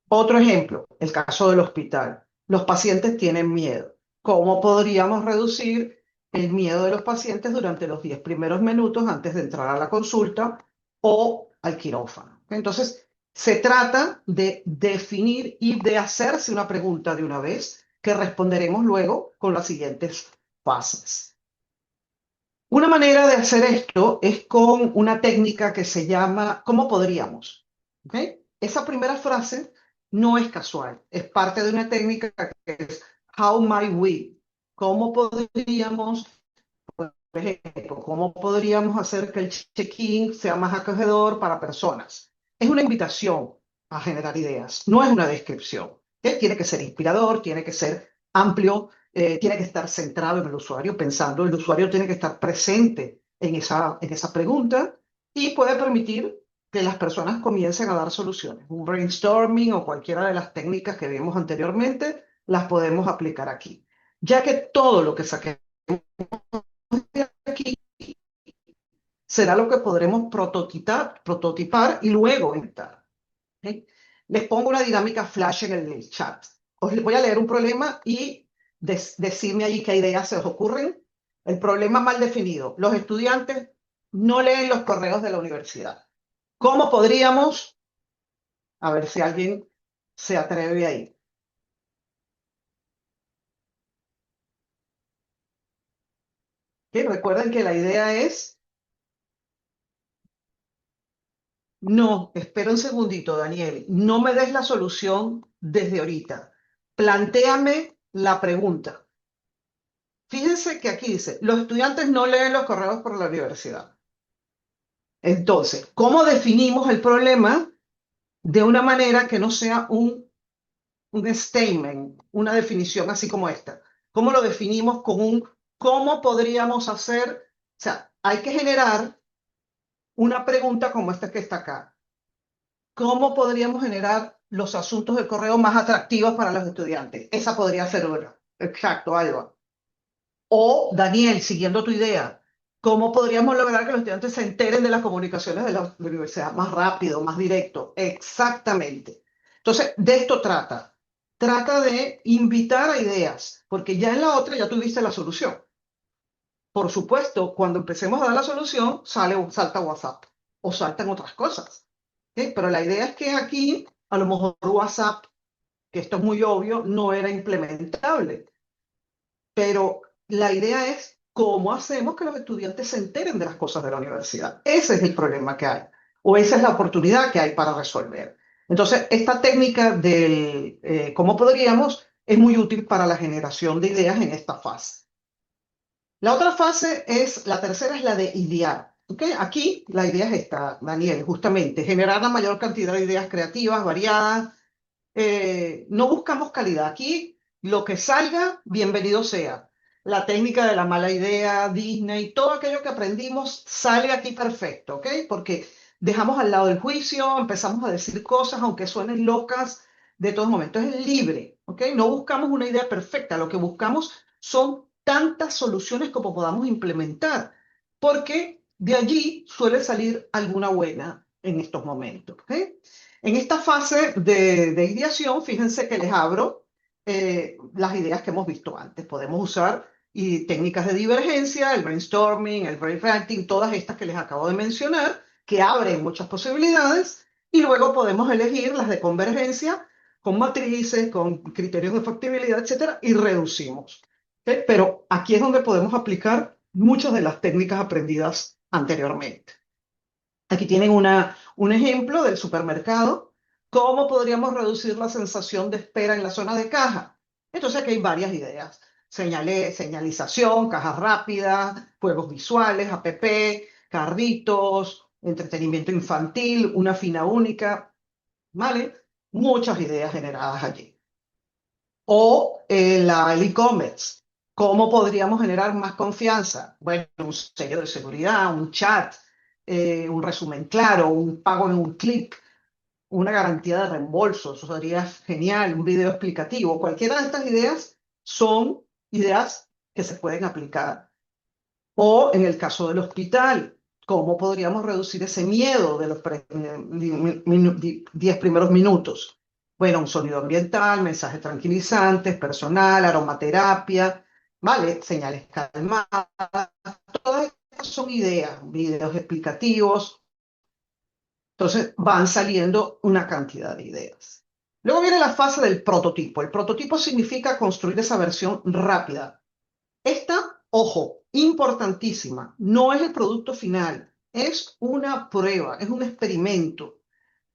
Otro ejemplo, el caso del hospital. Los pacientes tienen miedo. ¿Cómo podríamos reducir el miedo de los pacientes durante los 10 primeros minutos antes de entrar a la consulta o al quirófano? Entonces, se trata de definir y de hacerse una pregunta de una vez que responderemos luego con las siguientes fases. Una manera de hacer esto es con una técnica que se llama ¿cómo podríamos? ¿Ok? Esa primera frase no es casual, es parte de una técnica que es How might we? ¿Cómo podríamos, por ejemplo, cómo podríamos hacer que el check-in sea más acogedor para personas? Es una invitación a generar ideas, no es una descripción. ¿Ok? Tiene que ser inspirador, tiene que ser amplio, tiene que estar centrado en el usuario, pensando, el usuario tiene que estar presente en esa pregunta y puede permitir que las personas comiencen a dar soluciones. Un brainstorming o cualquiera de las técnicas que vimos anteriormente las podemos aplicar aquí, ya que todo lo que saquemos de aquí será lo que podremos prototipar y luego inventar. ¿Ok? Les pongo una dinámica flash en el chat. Os voy a leer un problema y decirme allí qué ideas se os ocurren. El problema mal definido. Los estudiantes no leen los correos de la universidad. ¿Cómo podríamos, a ver si alguien se atreve ahí? ¿Ok? Recuerden que la idea es, no, espera un segundito, Daniel, no me des la solución desde ahorita. Plantéame la pregunta. Fíjense que aquí dice, los estudiantes no leen los correos por la universidad. Entonces, ¿cómo definimos el problema de una manera que no sea un statement, una definición así como esta? ¿Cómo lo definimos con cómo podríamos hacer? O sea, hay que generar una pregunta como esta que está acá. ¿Cómo podríamos generar los asuntos del correo más atractivos para los estudiantes? Esa podría ser una. Exacto, Alba. O, Daniel, siguiendo tu idea, ¿cómo podríamos lograr que los estudiantes se enteren de las comunicaciones de la universidad más rápido, más directo? Exactamente. Entonces, de esto trata. Trata de invitar a ideas, porque ya en la otra ya tuviste la solución. Por supuesto, cuando empecemos a dar la solución, salta WhatsApp o saltan otras cosas. ¿Sí? Pero la idea es que aquí, a lo mejor WhatsApp, que esto es muy obvio, no era implementable. pero la idea es cómo hacemos que los estudiantes se enteren de las cosas de la universidad. Ese es el problema que hay, o esa es la oportunidad que hay para resolver. Entonces, esta técnica del cómo podríamos es muy útil para la generación de ideas en esta fase. La otra fase es, la tercera es la de idear. ¿Ok? Aquí la idea es esta, Daniel, justamente, generar la mayor cantidad de ideas creativas, variadas. No buscamos calidad. Aquí lo que salga, bienvenido sea. La técnica de la mala idea, Disney, todo aquello que aprendimos sale aquí perfecto, ¿ok? Porque dejamos al lado el juicio, empezamos a decir cosas, aunque suenen locas, de todos momentos. Es libre, ¿ok? No buscamos una idea perfecta, lo que buscamos son tantas soluciones como podamos implementar, porque de allí suele salir alguna buena en estos momentos, ¿ok? En esta fase de ideación, fíjense que les abro las ideas que hemos visto antes. Podemos usar técnicas de divergencia, el brainstorming, el brainwriting, todas estas que les acabo de mencionar, que abren muchas posibilidades, y luego podemos elegir las de convergencia con matrices, con criterios de factibilidad, etcétera, y reducimos. ¿Ok? Pero aquí es donde podemos aplicar muchas de las técnicas aprendidas anteriormente. Aquí tienen un ejemplo del supermercado. ¿Cómo podríamos reducir la sensación de espera en la zona de caja? Entonces aquí hay varias ideas. Señalización, cajas rápidas, juegos visuales, app, carritos, entretenimiento infantil, una fina única, ¿vale? Muchas ideas generadas allí. O el e-commerce. ¿Cómo podríamos generar más confianza? Bueno, un sello de seguridad, un chat, un resumen claro, un pago en un clic, una garantía de reembolso. Eso sería genial, un video explicativo. Cualquiera de estas ideas son ideas que se pueden aplicar. O en el caso del hospital, ¿cómo podríamos reducir ese miedo de los 10 primeros minutos? Bueno, un sonido ambiental, mensajes tranquilizantes, personal, aromaterapia, ¿vale? Señales calmadas. Todas estas son ideas, videos explicativos. Entonces van saliendo una cantidad de ideas. Luego viene la fase del prototipo. El prototipo significa construir esa versión rápida. Esta, ojo, importantísima, no es el producto final, es una prueba, es un experimento,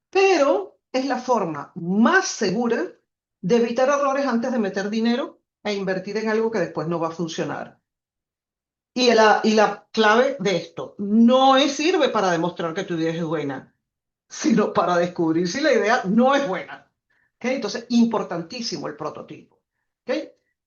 pero es la forma más segura de evitar errores antes de meter dinero e invertir en algo que después no va a funcionar. Y la clave de esto, no sirve para demostrar que tu idea es buena, sino para descubrir si la idea no es buena. ¿Ok? Entonces, importantísimo el prototipo. ¿Ok?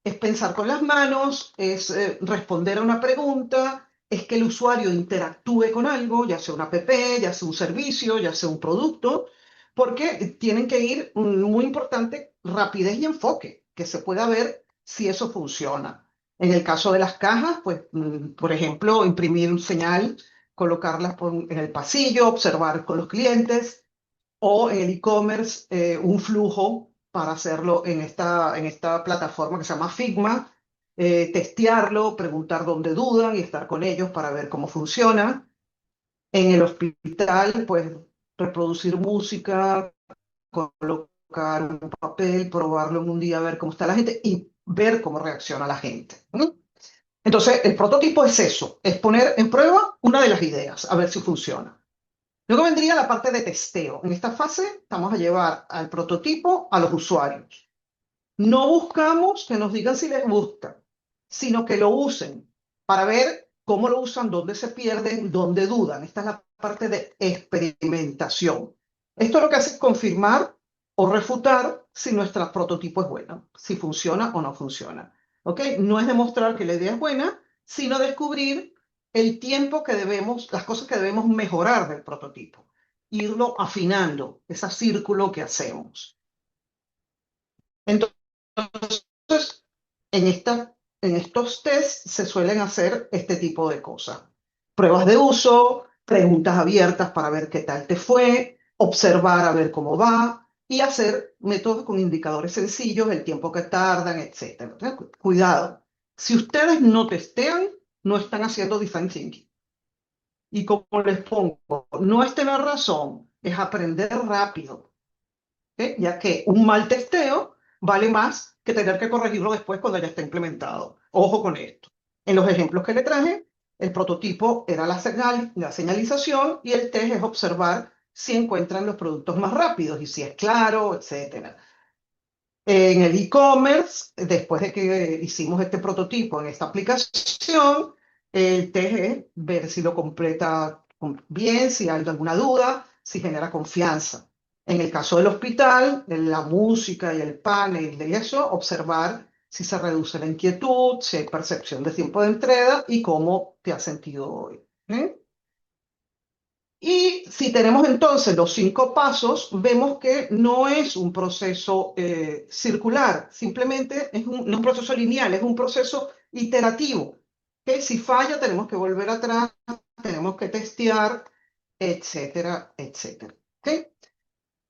Es pensar con las manos, es responder a una pregunta, es que el usuario interactúe con algo, ya sea una app, ya sea un servicio, ya sea un producto, porque tienen que ir, muy importante, rapidez y enfoque, que se pueda ver si eso funciona. En el caso de las cajas, pues, por ejemplo, imprimir un señal, colocarlas en el pasillo, observar con los clientes, o en el e-commerce un flujo para hacerlo en esta plataforma que se llama Figma, testearlo, preguntar dónde dudan y estar con ellos para ver cómo funciona. En el hospital, pues reproducir música, colocar un papel, probarlo en un día, ver cómo está la gente y ver cómo reacciona la gente. ¿No? Entonces, el prototipo es eso, es poner en prueba una de las ideas, a ver si funciona. Luego vendría la parte de testeo. En esta fase vamos a llevar al prototipo a los usuarios. No buscamos que nos digan si les gusta, sino que lo usen para ver cómo lo usan, dónde se pierden, dónde dudan. Esta es la parte de experimentación. Esto lo que hace es confirmar o refutar si nuestro prototipo es bueno, si funciona o no funciona. ¿Ok? No es demostrar que la idea es buena, sino descubrir el tiempo que debemos, las cosas que debemos mejorar del prototipo, irlo afinando, ese círculo que hacemos. Entonces, en, en estos tests se suelen hacer este tipo de cosas. Pruebas de uso, preguntas abiertas para ver qué tal te fue, observar a ver cómo va y hacer métodos con indicadores sencillos, el tiempo que tardan, etcétera. Cuidado, si ustedes no testean, no están haciendo design thinking. Y como les pongo, no es tener razón, es aprender rápido. ¿Ok? Ya que un mal testeo vale más que tener que corregirlo después cuando ya esté implementado. Ojo con esto. En los ejemplos que le traje, el prototipo era la señalización y el test es observar si encuentran los productos más rápidos y si es claro, etcétera. En el e-commerce, después de que hicimos este prototipo en esta aplicación, el test es ver si lo completa bien, si hay alguna duda, si genera confianza. En el caso del hospital, en la música y el panel y eso, observar si se reduce la inquietud, si hay percepción de tiempo de entrega y cómo te has sentido hoy. ¿Eh? Y si tenemos entonces los 5 pasos, vemos que no es un proceso circular, simplemente es no es un proceso lineal, es un proceso iterativo, que si falla tenemos que volver atrás, tenemos que testear, etcétera, etcétera. ¿Ok?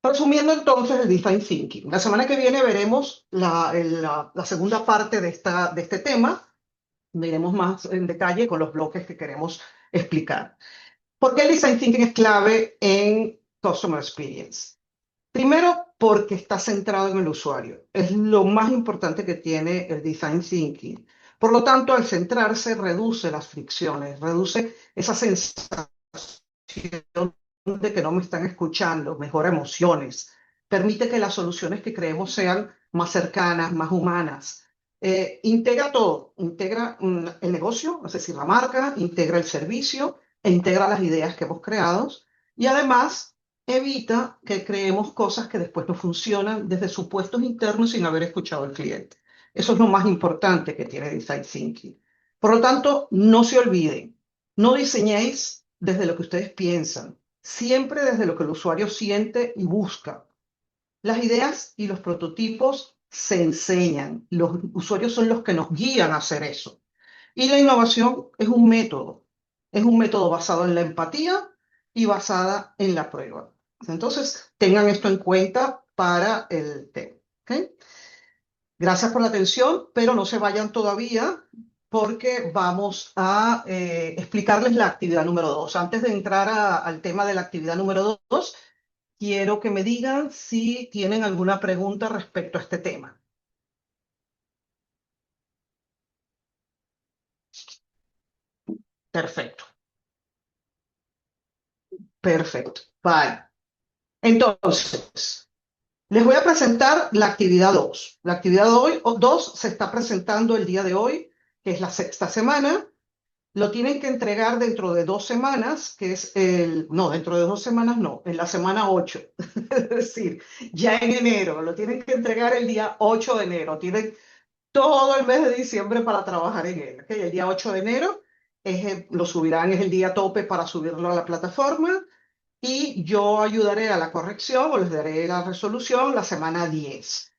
Resumiendo entonces el Design Thinking. La semana que viene veremos la segunda parte de este tema, veremos más en detalle con los bloques que queremos explicar. ¿Por qué el design thinking es clave en Customer Experience? Primero, porque está centrado en el usuario. Es lo más importante que tiene el design thinking. Por lo tanto, al centrarse, reduce las fricciones, reduce esa sensación de que no me están escuchando, mejora emociones, permite que las soluciones que creemos sean más cercanas, más humanas. Integra todo, integra el negocio, es decir, la marca, integra el servicio e integra las ideas que hemos creado y además evita que creemos cosas que después no funcionan desde supuestos internos sin haber escuchado al cliente. Eso es lo más importante que tiene Design Thinking. Por lo tanto, no se olviden, no diseñéis desde lo que ustedes piensan, siempre desde lo que el usuario siente y busca. Las ideas y los prototipos se enseñan, los usuarios son los que nos guían a hacer eso. Y la innovación es un método basado en la empatía y basada en la prueba. Entonces, tengan esto en cuenta para el tema. ¿Ok? Gracias por la atención, pero no se vayan todavía porque vamos a explicarles la actividad número 2. Antes de entrar al tema de la actividad número 2, quiero que me digan si tienen alguna pregunta respecto a este tema. Perfecto, perfecto. Vale. Entonces, les voy a presentar la actividad 2. La actividad 2 se está presentando el día de hoy, que es la sexta semana. Lo tienen que entregar dentro de 2 semanas, que es no, dentro de 2 semanas no, en la semana 8. Es decir, ya en enero. Lo tienen que entregar el día 8 de enero. Tienen todo el mes de diciembre para trabajar en él. ¿Ok? El día 8 de enero lo subirán, es el día tope para subirlo a la plataforma y yo ayudaré a la corrección o les daré la resolución la semana 10.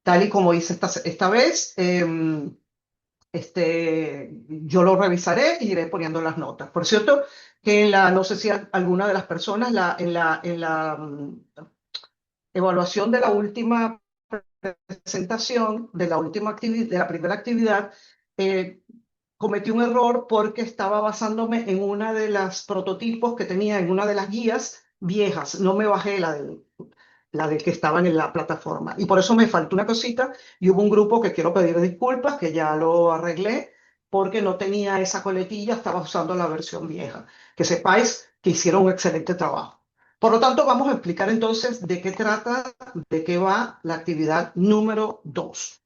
Tal y como hice esta vez, yo lo revisaré y iré poniendo las notas. Por cierto, que no sé si alguna de las personas en la evaluación de la última presentación, de la última actividad, de la primera actividad, eh, cometí un error porque estaba basándome en una de las prototipos que tenía en una de las guías viejas. No me bajé la de que estaban en la plataforma. Y por eso me faltó una cosita y hubo un grupo que quiero pedir disculpas, que ya lo arreglé, porque no tenía esa coletilla, estaba usando la versión vieja. Que sepáis que hicieron un excelente trabajo. Por lo tanto, vamos a explicar entonces de qué trata, de qué va la actividad número 2.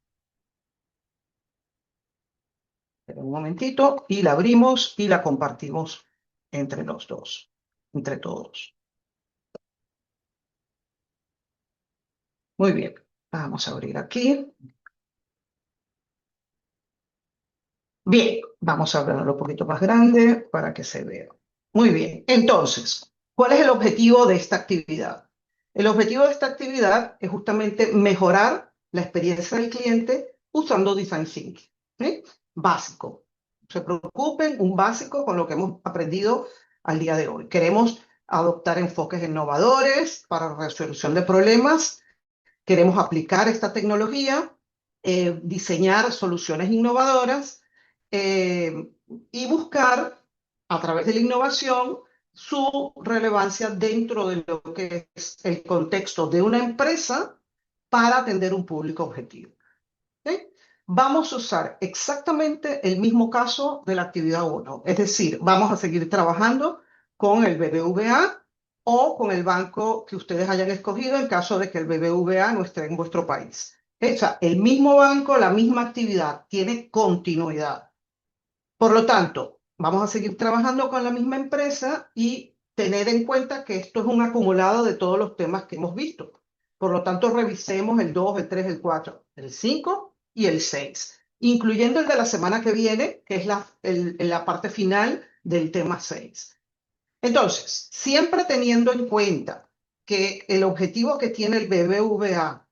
Espera un momentito y la abrimos y la compartimos entre los dos, entre todos. Muy bien, vamos a abrir aquí. Bien, vamos a verlo un poquito más grande para que se vea. Muy bien, entonces, ¿cuál es el objetivo de esta actividad? El objetivo de esta actividad es justamente mejorar la experiencia del cliente usando Design Thinking. ¿Sí? Básico. No se preocupen, un básico con lo que hemos aprendido al día de hoy. Queremos adoptar enfoques innovadores para resolución de problemas. Queremos aplicar esta tecnología, diseñar soluciones innovadoras eh, y buscar a través de la innovación su relevancia dentro de lo que es el contexto de una empresa para atender un público objetivo. ¿Ok? Vamos a usar exactamente el mismo caso de la actividad uno, es decir, vamos a seguir trabajando con el BBVA o con el banco que ustedes hayan escogido en caso de que el BBVA no esté en vuestro país. ¿Ok? O sea, el mismo banco, la misma actividad, tiene continuidad. Por lo tanto, vamos a seguir trabajando con la misma empresa y tener en cuenta que esto es un acumulado de todos los temas que hemos visto. Por lo tanto, revisemos el 2, el 3, el 4, el 5 y el 6, incluyendo el de la semana que viene, que es la parte final del tema 6. Entonces, siempre teniendo en cuenta que el objetivo que tiene el BBVA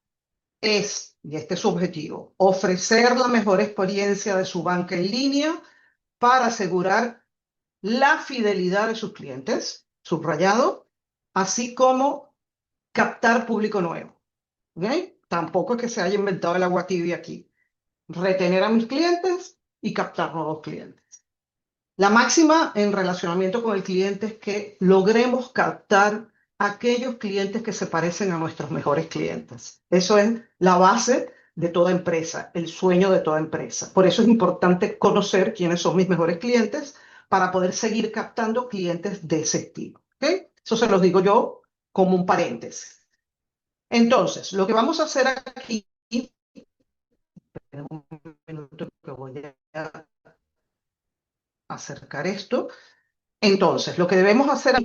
es, y este es su objetivo, ofrecer la mejor experiencia de su banca en línea para asegurar la fidelidad de sus clientes, subrayado, así como captar público nuevo. ¿Ok? Tampoco es que se haya inventado el agua tibia aquí. Retener a mis clientes y captar nuevos clientes. La máxima en relacionamiento con el cliente es que logremos captar aquellos clientes que se parecen a nuestros mejores clientes. Eso es la base de toda empresa, el sueño de toda empresa. Por eso es importante conocer quiénes son mis mejores clientes para poder seguir captando clientes de ese tipo. ¿Ok? Eso se los digo yo como un paréntesis. Entonces, lo que vamos a hacer aquí, en un minuto que voy a acercar esto. Entonces, lo que debemos hacer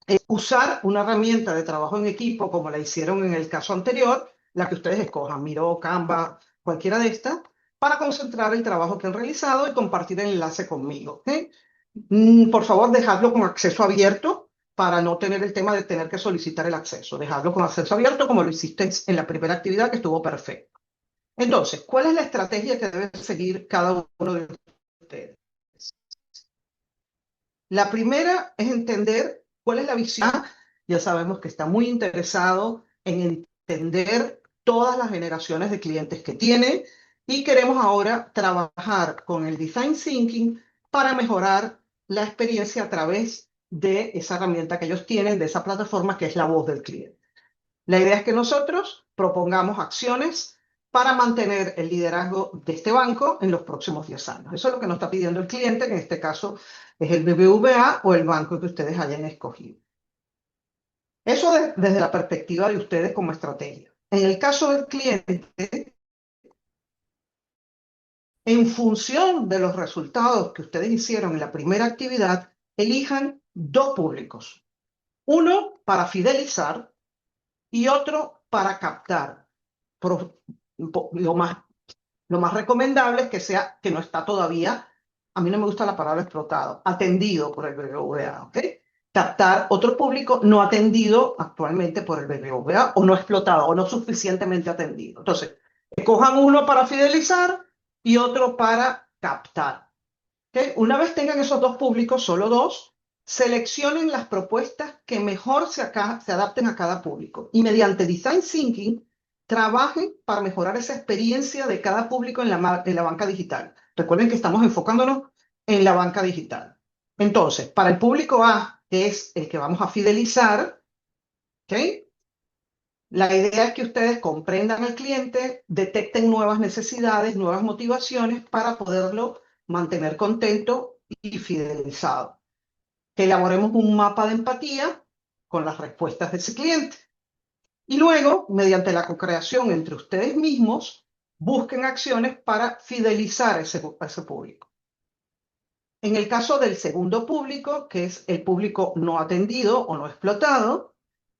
es usar una herramienta de trabajo en equipo, como la hicieron en el caso anterior, la que ustedes escojan, Miro, Canva, cualquiera de estas, para concentrar el trabajo que han realizado y compartir el enlace conmigo. ¿Ok? Por favor, dejadlo con acceso abierto para no tener el tema de tener que solicitar el acceso. Dejadlo con acceso abierto como lo hiciste en la primera actividad que estuvo perfecto. Entonces, ¿cuál es la estrategia que debe seguir cada uno de ustedes? La primera es entender cuál es la visión. Ya sabemos que está muy interesado en entender todas las generaciones de clientes que tiene y queremos ahora trabajar con el Design Thinking para mejorar la experiencia a través de esa herramienta que ellos tienen, de esa plataforma que es la voz del cliente. La idea es que nosotros propongamos acciones para mantener el liderazgo de este banco en los próximos 10 años. Eso es lo que nos está pidiendo el cliente, que en este caso es el BBVA o el banco que ustedes hayan escogido. Eso desde la perspectiva de ustedes como estrategia. En el caso del cliente, en función de los resultados que ustedes hicieron en la primera actividad, elijan dos públicos. Uno para fidelizar y otro para captar. Lo más Lo más recomendable es que sea que no está todavía, a mí no me gusta la palabra explotado, atendido por el BBVA, ¿ok? Captar otro público no atendido actualmente por el BBVA o no explotado o no suficientemente atendido. Entonces, escojan uno para fidelizar y otro para captar. ¿Ok? Una vez tengan esos dos públicos, solo dos, seleccionen las propuestas que mejor se adapten a cada público y mediante Design Thinking trabajen para mejorar esa experiencia de cada público en la banca digital. Recuerden que estamos enfocándonos en la banca digital. Entonces, para el público A, que es el que vamos a fidelizar, ¿ok? La idea es que ustedes comprendan al cliente, detecten nuevas necesidades, nuevas motivaciones para poderlo mantener contento y fidelizado. Que elaboremos un mapa de empatía con las respuestas de ese cliente. Y luego, mediante la co-creación entre ustedes mismos, busquen acciones para fidelizar a ese público. En el caso del segundo público, que es el público no atendido o no explotado,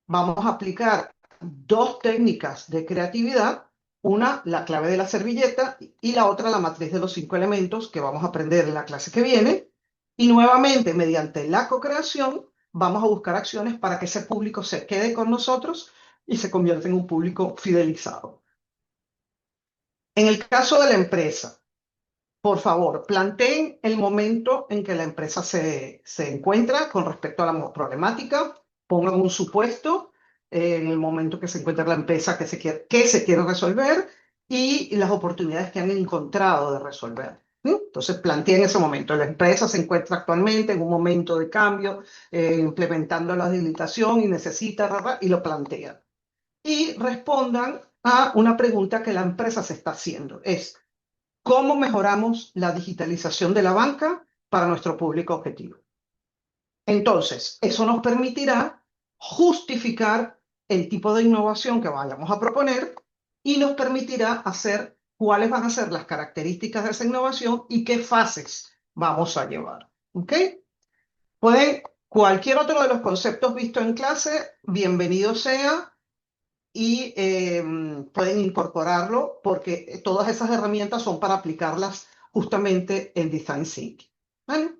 vamos a aplicar dos técnicas de creatividad, una, la clave de la servilleta, y la otra, la matriz de los 5 elementos, que vamos a aprender en la clase que viene. Y nuevamente, mediante la co-creación, vamos a buscar acciones para que ese público se quede con nosotros y se convierta en un público fidelizado. En el caso de la empresa, por favor, planteen el momento en que la empresa se encuentra con respecto a la problemática, pongan un supuesto en el momento que se encuentra la empresa que se quiere resolver y las oportunidades que han encontrado de resolver. Entonces, planteen ese momento. La empresa se encuentra actualmente en un momento de cambio, implementando la digitalización y necesita, y lo plantean. Y respondan a una pregunta que la empresa se está haciendo. Es, ¿cómo mejoramos la digitalización de la banca para nuestro público objetivo? Entonces, eso nos permitirá justificar el tipo de innovación que vayamos a proponer y nos permitirá hacer cuáles van a ser las características de esa innovación y qué fases vamos a llevar. ¿Ok? Pueden, cualquier otro de los conceptos vistos en clase, bienvenido sea y pueden incorporarlo porque todas esas herramientas son para aplicarlas justamente en Design Thinking. ¿Vale?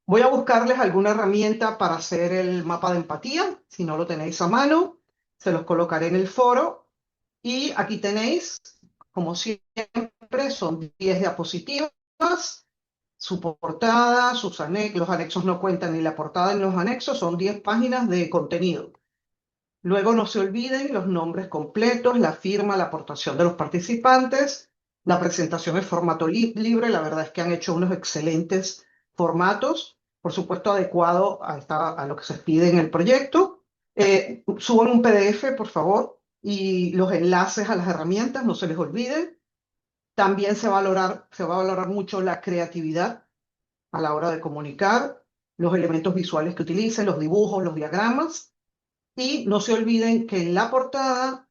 Voy a buscarles alguna herramienta para hacer el mapa de empatía. Si no lo tenéis a mano, se los colocaré en el foro. Y aquí tenéis, como siempre, son 10 diapositivas, su portada, los anexos no cuentan ni la portada ni los anexos, son 10 páginas de contenido. Luego no se olviden los nombres completos, la firma, la aportación de los participantes. La presentación es formato libre, la verdad es que han hecho unos excelentes formatos, por supuesto adecuado a lo que se pide en el proyecto. Suban un PDF, por favor, y los enlaces a las herramientas, no se les olviden. También se va a valorar mucho la creatividad a la hora de comunicar, los elementos visuales que utilicen, los dibujos, los diagramas. Y no se olviden que en la portada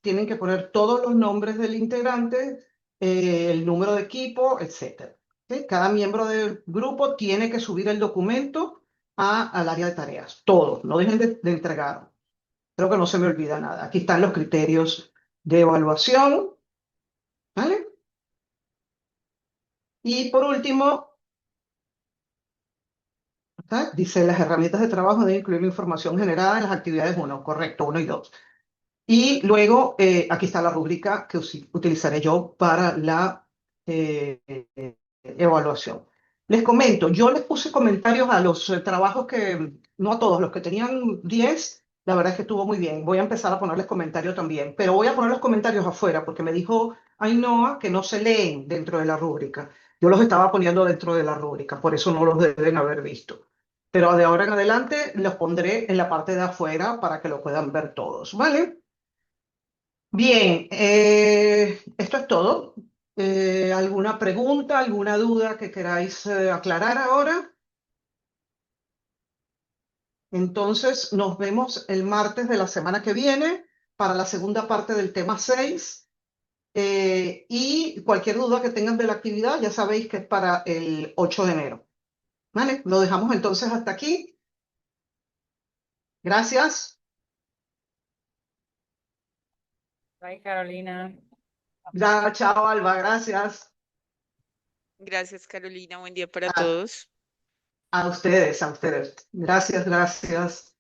tienen que poner todos los nombres del integrante, el número de equipo, etc. ¿Sí? Cada miembro del grupo tiene que subir el documento al área de tareas. Todos, no dejen de entregar. Creo que no se me olvida nada. Aquí están los criterios de evaluación. ¿Vale? Y por último, ¿está? Dice, las herramientas de trabajo deben incluir la información generada en las actividades 1, correcto, 1 y 2. Y luego, aquí está la rúbrica que utilizaré yo para la evaluación. Les comento, yo les puse comentarios a los trabajos que, no a todos, los que tenían 10, la verdad es que estuvo muy bien. Voy a empezar a ponerles comentarios también, pero voy a poner los comentarios afuera porque me dijo Ainhoa que no se leen dentro de la rúbrica. Yo los estaba poniendo dentro de la rúbrica, por eso no los deben haber visto. Pero de ahora en adelante los pondré en la parte de afuera para que lo puedan ver todos, ¿vale? Bien, esto es todo. ¿Alguna pregunta, alguna duda que queráis aclarar ahora? Entonces, nos vemos el martes de la semana que viene para la segunda parte del tema 6. Y cualquier duda que tengan de la actividad, ya sabéis que es para el 8 de enero. ¿Vale? Lo dejamos entonces hasta aquí. Gracias. Bye, Carolina. Ya, chao, Alba. Gracias. Gracias, Carolina. Buen día para A, todos. a ustedes, a ustedes. Gracias, gracias.